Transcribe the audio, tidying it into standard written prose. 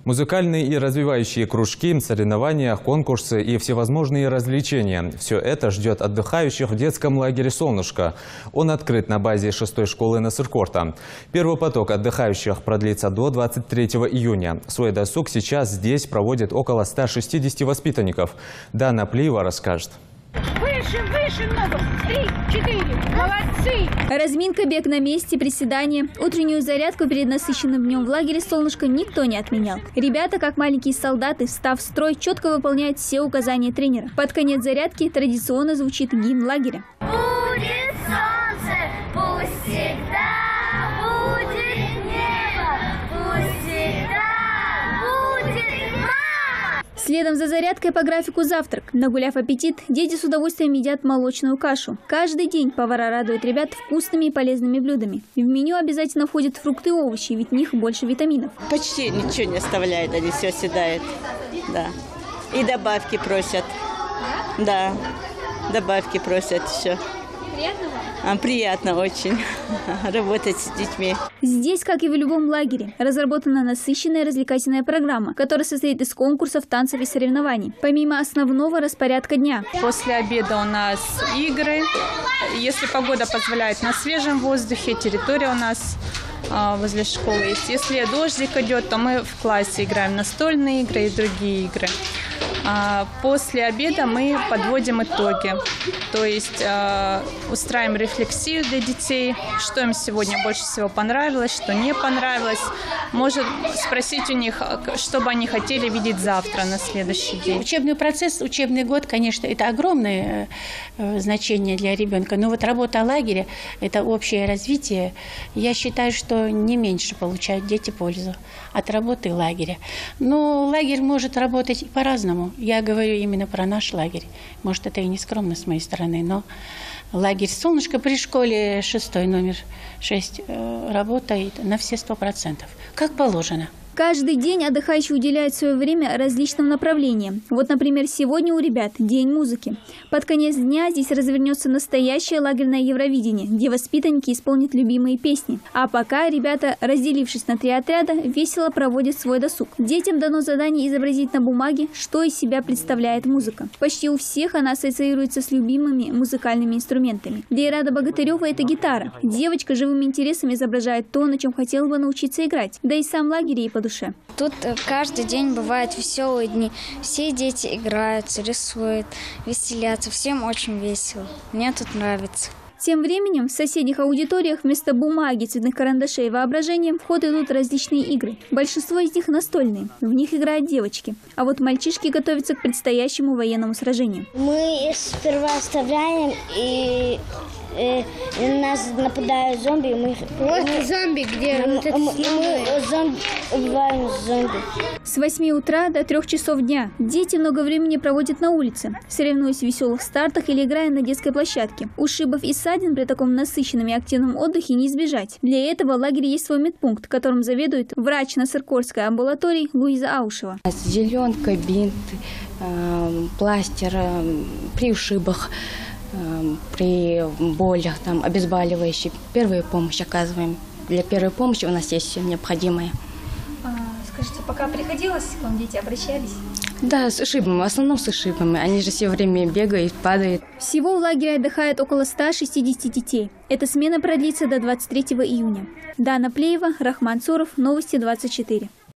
Музыкальные и развивающие кружки, соревнования, конкурсы и всевозможные развлечения – все это ждет отдыхающих в детском лагере «Солнышко». Он открыт на базе 6-й школы Насыркорта. Первый поток отдыхающих продлится до 23 июня. Свой досуг сейчас здесь проводит около 160 воспитанников. Дана Плиева расскажет. Выше, выше много. 3, 4. Молодцы. Разминка, бег на месте, приседания. Утреннюю зарядку перед насыщенным днем в лагере «Солнышко» никто не отменял. Ребята, как маленькие солдаты, встав в строй, четко выполняют все указания тренера. Под конец зарядки традиционно звучит гимн лагеря. Будет солнце, пусть всегда будет небо, пусть всегда будет мама. Следом за зарядкой по графику завтрак. Нагуляв аппетит, дети с удовольствием едят молочную кашу. Каждый день повара радуют ребят вкусными и полезными блюдами. В меню обязательно входят фрукты и овощи, ведь в них больше витаминов. Почти ничего не оставляют, они все съедают. Да. И добавки просят. Да, добавки просят еще. Приятно вам? Приятно очень работать с детьми. Здесь, как и в любом лагере, разработана насыщенная развлекательная программа, которая состоит из конкурсов, танцев и соревнований, помимо основного распорядка дня. После обеда у нас игры. Если погода позволяет, на свежем воздухе, территория у нас возле школы есть. Если дождик идет, то мы в классе играем настольные игры и другие игры. После обеда мы подводим итоги, то есть устраиваем рефлексию для детей, что им сегодня больше всего понравилось, что не понравилось. Может спросить у них, что бы они хотели видеть завтра, на следующий день. Учебный процесс, учебный год, конечно, это огромное значение для ребенка, но вот работа лагеря, это общее развитие. Я считаю, что не меньше получают дети пользу от работы лагеря. Но лагерь может работать по-разному. Я говорю именно про наш лагерь. Может, это и не скромно с моей стороны, но лагерь «Солнышко» при школе 6-й, номер 6, работает на все 100%, как положено. Каждый день отдыхающие уделяют свое время различным направлениям. Вот, например, сегодня у ребят День музыки. Под конец дня здесь развернется настоящее лагерное Евровидение, где воспитанники исполнят любимые песни. А пока ребята, разделившись на 3 отряда, весело проводят свой досуг. Детям дано задание изобразить на бумаге, что из себя представляет музыка. Почти у всех она ассоциируется с любимыми музыкальными инструментами. Для Ирады Богатыревой это гитара. Девочка живым интересом изображает то, на чем хотела бы научиться играть. Да и сам лагерь ей по душе. Тут каждый день бывают веселые дни. Все дети играются, рисуют, веселятся. Всем очень весело. Мне тут нравится. Тем временем в соседних аудиториях вместо бумаги, цветных карандашей и воображения в ход идут различные игры. Большинство из них настольные. В них играют девочки. А вот мальчишки готовятся к предстоящему военному сражению. Мы сперва оставляем и нас нападают зомби. Зомби где? Мы убиваем зомби. С 8 утра до 3 часов дня дети много времени проводят на улице, соревнуясь в веселых стартах или играя на детской площадке. Ушибов и ссадин при таком насыщенном и активном отдыхе не избежать. Для этого в лагере есть свой медпункт, которым заведует врач Насыркорской амбулатории Луиза Аушева. Зеленка, бинт, пластир при ушибах, при болях, там, обезболивающие. Первую помощь оказываем. Для первой помощи у нас есть все необходимое. Скажите, пока приходилось к вам дети, обращались? Да, с ушибами, в основном с ушибами. Они же все время бегают, падают. Всего в лагере отдыхает около 160 детей. Эта смена продлится до 23 июня. Дана Плиева, Рахман Цуров, Новости 24.